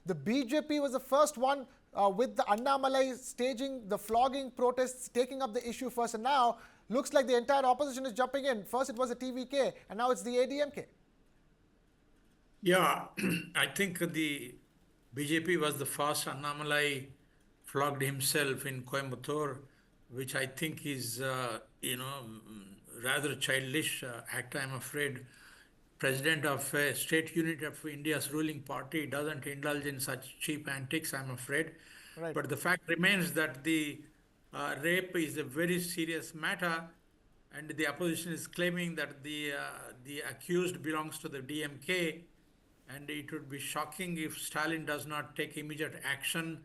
The BJP was the first one with the Annamalai staging the flogging protests, taking up the issue first, and now looks like the entire opposition is jumping in. First it was the TVK, and now it's the ADMK. Yeah, I think the BJP was the first. Annamalai flogged himself in Coimbatore, which I think is, rather childish act. I'm afraid president of a state unit of India's ruling party doesn't indulge in such cheap antics, I'm afraid. Right. But the fact remains that the rape is a very serious matter, and the opposition is claiming that the accused belongs to the DMK, and it would be shocking if Stalin does not take immediate action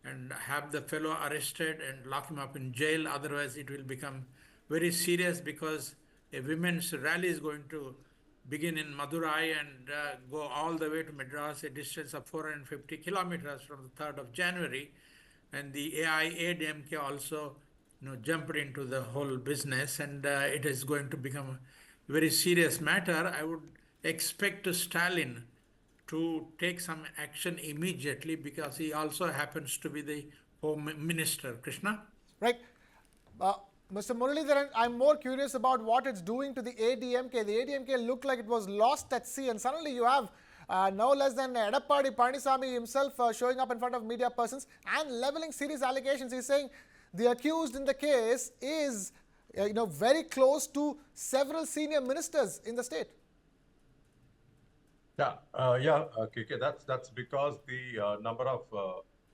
and have the fellow arrested and lock him up in jail. Otherwise, it will become very serious, because a women's rally is going to begin in Madurai and go all the way to Madras, a distance of 450 kilometers from the 3rd of January. And the AIADMK also jumped into the whole business, and it is going to become a very serious matter. I would expect Stalin to take some action immediately, because he also happens to be the Home Minister. Krishna? Right. Mr. Muralidharan, I'm more curious about what it's doing to the ADMK. The ADMK looked like it was lost at sea, and suddenly you have no less than Edappadi Palaniswami himself showing up in front of media persons and leveling serious allegations. He's saying the accused in the case is very close to several senior ministers in the state. KK, that's because the number of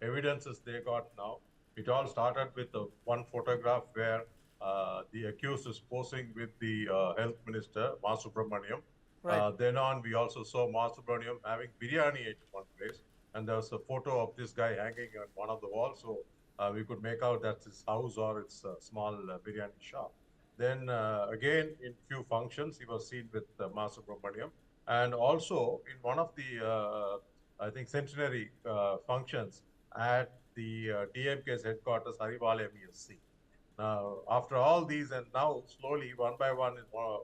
evidences they got now. It all started with one photograph where the accused is posing with the health minister, Subramaniam. Right. Then on, we also saw Subramaniam having biryani at one place, and there was a photo of this guy hanging on one of the walls, so we could make out that's his house or it's a small biryani shop. Then again, in few functions, he was seen with Subramaniam. And also in one of the, I think, centenary functions at the DMK's headquarters, Hariwal MESC. Now, after all these, and now slowly, one by one, of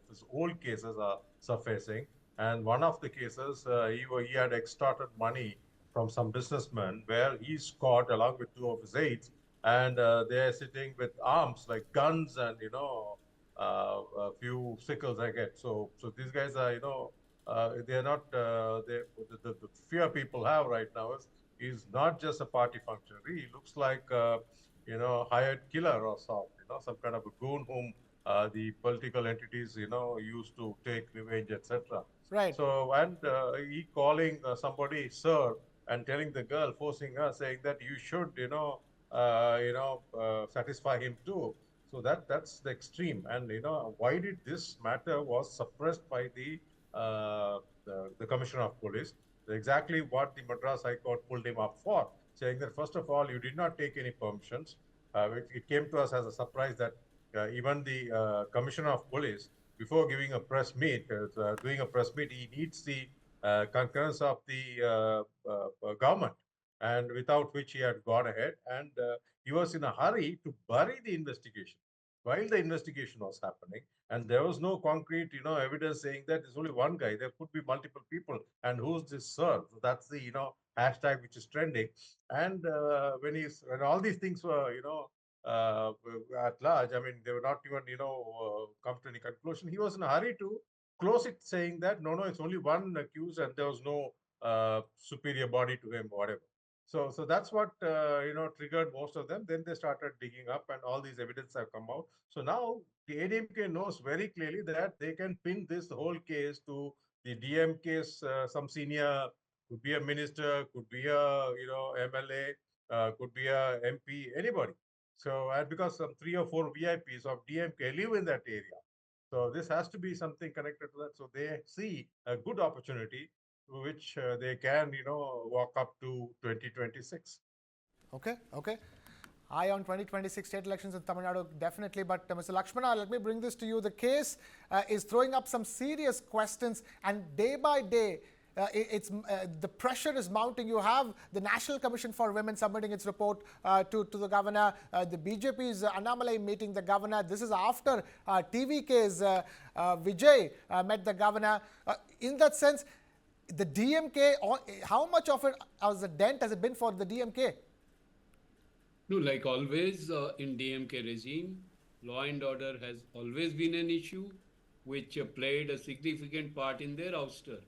his old cases are surfacing. And one of the cases, he had extorted money from some businessman, where he's caught along with two of his aides, and they're sitting with arms like guns and a few sickles, I get. So these guys are they're not the fear people have right now is not just a party functionary. He looks like hired killer or some kind of a goon whom the political entities used to take revenge, etc. Right. So and he calling somebody sir and telling the girl, forcing her, saying that you should satisfy him too. So that's the extreme. And why did this matter was suppressed by the Commissioner of Police? Exactly what the Madras High Court pulled him up for, saying that first of all, you did not take any permissions. It came to us as a surprise that even the Commissioner of Police, before giving a press meet, doing a press meet, he needs the concurrence of the government, and without which he had gone ahead. And he was in a hurry to bury the investigation while the investigation was happening, and there was no concrete evidence saying that there's only one guy. There could be multiple people, and who's this sir? So that's the hashtag which is trending. And when all these things were at large, I mean, they were not even come to any conclusion. He was in a hurry to close it, saying that no, it's only one accused, and there was no superior body to him, whatever. So that's what triggered most of them. Then they started digging up, and all these evidence have come out. So now the ADMK knows very clearly that they can pin this whole case to the DMK's some senior, could be a minister, could be a MLA, could be a MP, anybody. So and because some 3 or 4 VIPs of DMK live in that area, so this has to be something connected to that. So they see a good opportunity which they can, walk up to 2026. Okay. Eye on 2026 state elections in Tamil Nadu, definitely. But Mr. Lakshmana, let me bring this to you. The case is throwing up some serious questions, and day by day, the pressure is mounting. You have the National Commission for Women submitting its report to the governor. The BJP's Annamalai meeting the governor. This is after TVK's Vijay met the governor. In that sense, the DMK, how much of it as a dent has it been for the DMK? No, like always in DMK regime, law and order has always been an issue which played a significant part in their ouster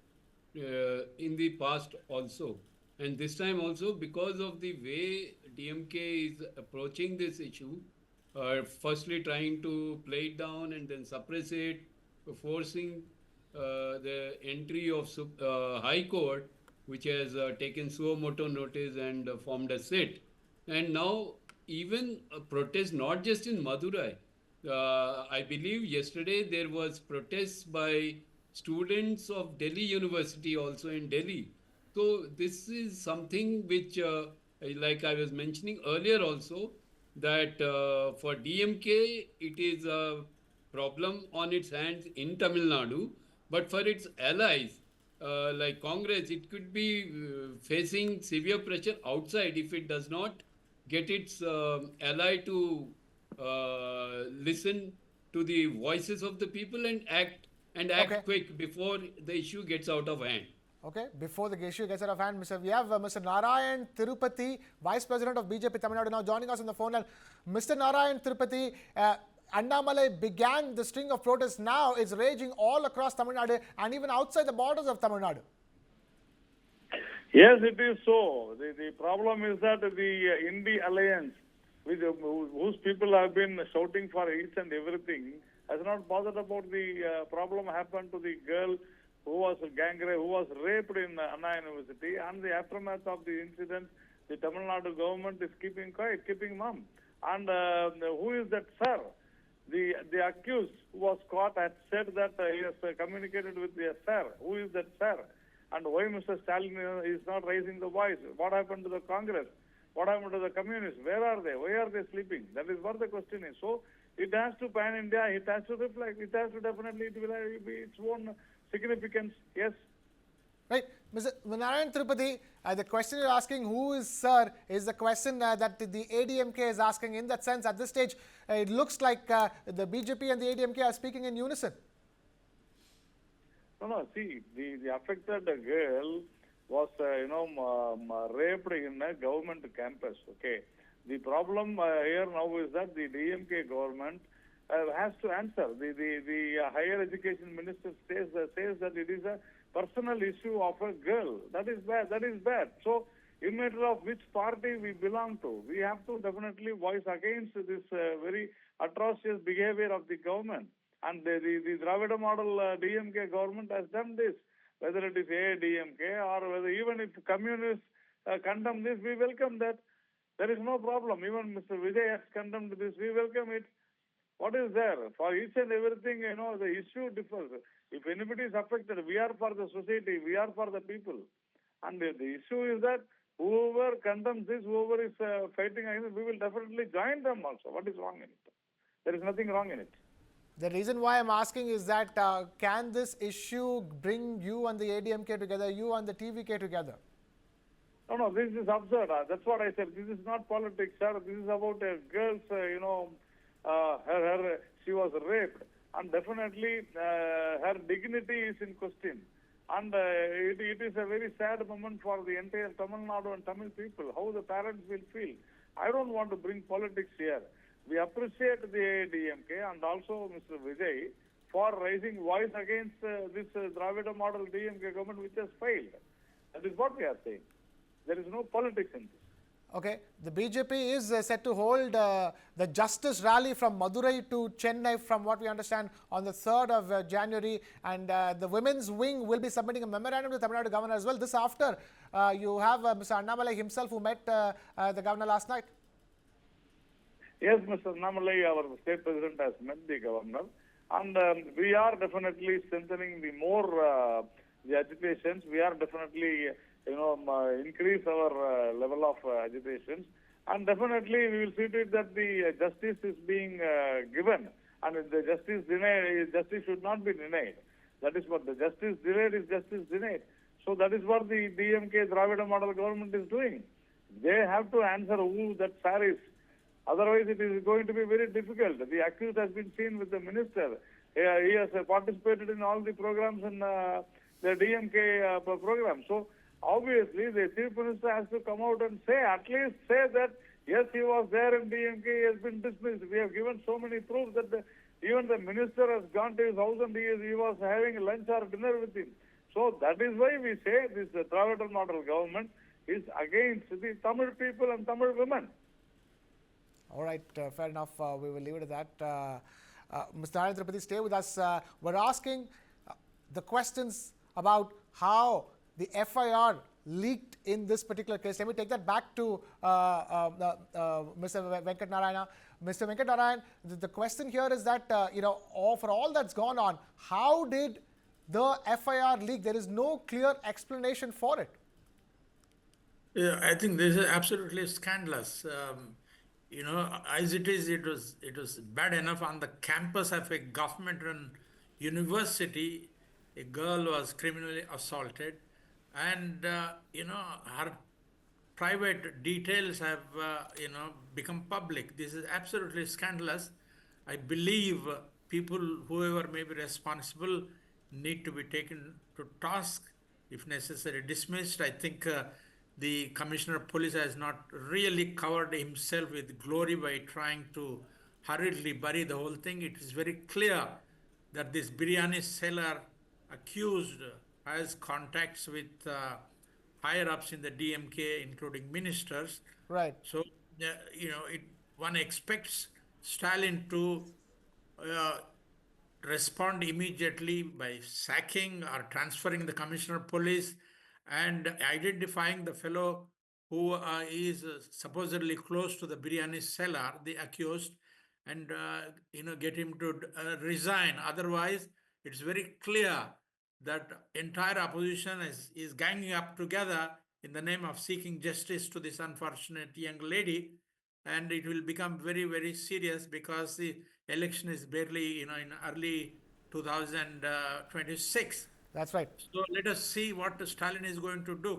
in the past also. And this time also, because of the way DMK is approaching this issue, firstly trying to play it down and then suppress it, forcing the entry of High Court, which has taken suo motu notice and formed a sit. And now even a protest, not just in Madurai. I believe yesterday there was protests by students of Delhi University also in Delhi. So this is something which, like I was mentioning earlier also, that for DMK it is a problem on its hands in Tamil Nadu, but for its allies like Congress, it could be facing severe pressure outside if it does not get its ally to listen to the voices of the people and act Okay. quick before the issue gets out of hand. Okay, before the issue gets out of hand, we have Mr. Narayan Tirupati, Vice President of BJP Tamil Nadu, now joining us on the phone. And Mr. Narayan Tirupati, Annamalai began the string of protests. Now it's raging all across Tamil Nadu and even outside the borders of Tamil Nadu. Yes, it is so. The problem is that the Indie Alliance, whose people have been shouting for each and everything, has not bothered about the problem happened to the girl who was gang raped, who was raped in Anna University, and the aftermath of the incident, the Tamil Nadu government is keeping quiet, keeping mum. And who is that sir? The accused who was caught had said that he has communicated with the sir. Who is that sir? And why Mr. Stalin is not raising the voice? What happened to the Congress? What happened to the communists? Where are they? Why are they sleeping? That is what the question is. So it has to pan India. It has to reflect. It has to definitely, it will have its own significance. Yes. Right, Mr. Narayan Tirupati, the question you're asking, who is sir, is the question that the ADMK is asking. In that sense, at this stage, it looks like the BJP and the ADMK are speaking in unison. No, see, the affected girl was, raped in a government campus, okay. The problem here now is that the DMK government has to answer. The higher education minister says that it is a personal issue of a girl. That is bad. That is bad. So, in matter of which party we belong to, we have to definitely voice against this very atrocious behavior of the government. And the Dravida model DMK government has done this. Whether it is AIADMK or whether even if communists condemn this, we welcome that. There is no problem. Even Mr. Vijay has condemned this. We welcome it. What is there? For each and everything, the issue differs. If anybody is affected, we are for the society, we are for the people. And the issue is that whoever condemns this, whoever is fighting against it, we will definitely join them also. What is wrong in it? There is nothing wrong in it. The reason why I'm asking is that can this issue bring you and the ADMK together, you and the TVK together? No, this is absurd. That's what I said. This is not politics, sir. This is about a girl's, she was raped. And definitely her dignity is in question. And it is a very sad moment for the entire Tamil Nadu and Tamil people, how the parents will feel. I don't want to bring politics here. We appreciate the AIADMK and also Mr. Vijay for raising voice against this Dravida model DMK government which has failed. That is what we are saying. There is no politics in this. Okay, the BJP is set to hold the Justice Rally from Madurai to Chennai, from what we understand, on the 3rd of January. And the women's wing will be submitting a memorandum to the Tamil Nadu governor as well. This after you have Mr. Annamalai himself, who met the governor last night. Yes, Mr. Annamalai, our state president, has met the governor. And we are definitely strengthening the more the agitations. We are definitely increase our level of agitations, and definitely we will see to it that the justice is being given, and if the justice should not be denied. That is what the justice delayed is justice denied. So that is what the DMK Dravida model government is doing. They have to answer who that sir is. Otherwise, it is going to be very difficult. The accused has been seen with the minister. He has participated in all the programs in the DMK program. So obviously the Chief Minister has to come out and say, at least say that, yes, he was there in DMK, he has been dismissed. We have given so many proofs that even the minister has gone to his house and he was having lunch or dinner with him. So that is why we say this Dravidar model government is against the Tamil people and Tamil women. All right, fair enough. We will leave it at that. Mr. RN Ravi, stay with us. We're asking the questions about how the FIR leaked in this particular case. Let me take that back to Mr. Venkat Narayana. Mr. Venkat Narayan, the question here is that, for all that's gone on, how did the FIR leak? There is no clear explanation for it. Yeah, I think this is absolutely scandalous. As it is, it was bad enough on the campus of a government-run university. A girl was criminally assaulted, and her private details have become public. This is absolutely scandalous. I believe people, whoever may be responsible, need to be taken to task, if necessary dismissed. I think the Commissioner of Police has not really covered himself with glory by trying to hurriedly bury the whole thing. It is very clear that this biryani seller accused has contacts with higher-ups in the DMK, including ministers. Right. So, one expects Stalin to respond immediately by sacking or transferring the Commissioner of Police and identifying the fellow who is supposedly close to the biryani seller, the accused, and get him to resign. Otherwise, it's very clear that entire opposition is ganging up together in the name of seeking justice to this unfortunate young lady, and it will become very, very serious because the election is barely in early 2026. That's right. So let us see what Stalin is going to do.